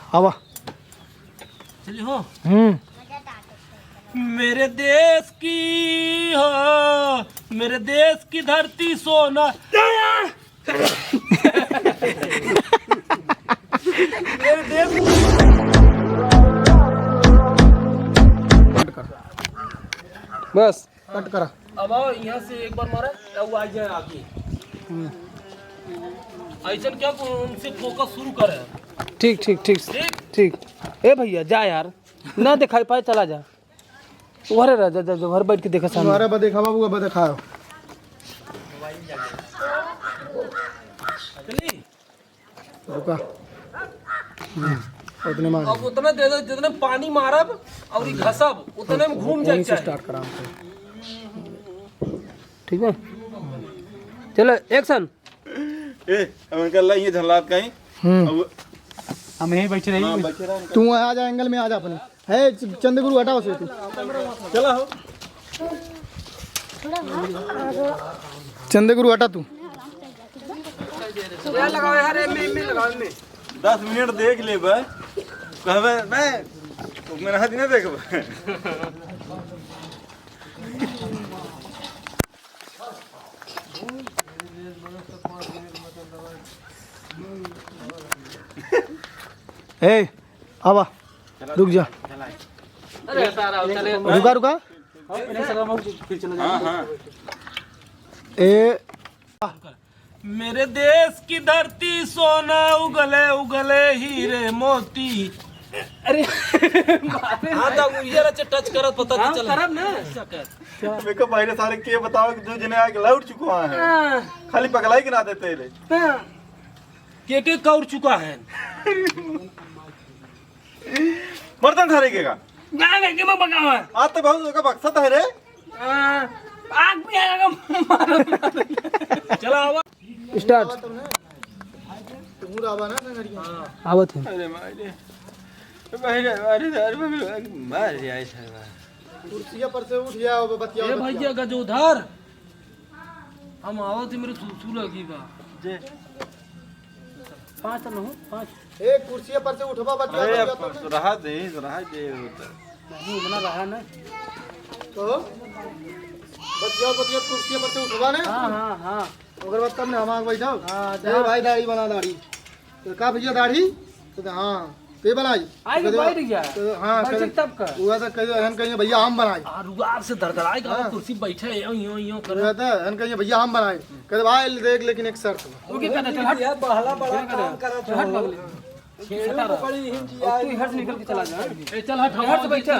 आवा चलिए हो। मेरे देश की हो, मेरे देश की धरती सोना। मेरे देश बस कट करा। अब आओ यहाँ से एक बार मारा अब आ जाए आगे। ऐसा क्या उनसे फोकस शुरू करे। ठीक ठीक ठीक ठीक। ए भैया जा यार, ना दिखाई पाए चला जा। उधर रह जा, घर बैठ के देखा सामने। तुम्हारे बदे खावा बुआ बदे खाओ। चलिए रुका उतने मार। अब उतना दे दो जितने पानी मारब और घसब उतने में घूम जाए। स्टार्ट करा ठीक है चलो एक्शन। ए हम कर ला ये झल्लात कहीं। हम यहीं बैठे रही। तू आ जा, एंगल में आ जा अपने। है चंद्रगुरु हटाओ से तू। चला हो चंद्रगुरु हटा तू। लगाओ यार, लगाओ में 10 मिनट देख ले बे कहबे मैं मेरा हाथ नहीं देखबे। ए आवा रुक जा। अरे सारा चले रुका रुका। हां हां ए मेरे देश की धरती सोना उगले उगले हीरे मोती। अरे हां तो उजरा से टच करत पता नहीं चला खराब ना मेरे को पहले सारे के बताओ कि 2 जने आके लौट चुका है। खाली पगलाई के ना देते रे। के कौर चुका है। बर्तन धरेगा ना के मैं बगावा आज तो बहुत का बक्सत है रे। आग भी आएगा मारो। चला आवा स्टार्ट। तू आवा ना संगरिया। आवत है। अरे मारे अरे मार जाए साला। कुर्सिया पर से उठ जा बतिया। ए भैया गजोधर हम आवत मेरे सुसु लगी बा जे 5 न हो 5। ए कुर्सिया पर से उठवा बतिया। अरे तो रहा दे नहीं बना रहा ना। बतिया बतिया कुर्सिया पर से उठवा ने। हाँ हाँ हाँ अगर बात तब ने हम आगे बैठा। हाँ ए भाई दाढ़ी बना दाढ़ी। तो का भैया दाढ़ी तो हां के बनाई आगे बैठ गया। तो हां बैठ तब का हुआ तो कहियो हन कहियो भैया हम बनाई। रुआब से दरदराएगा कुर्सी बैठे यूं यूं यूं कर हुआ तो हन कहियो भैया हम बनाई। कहते भाई देख लेकिन एक शर्त है। ओके कर चल हट यार बहला बड़ा काम कर हट बगले। तू हट निकल के चला जा। ए चल हट से बैठा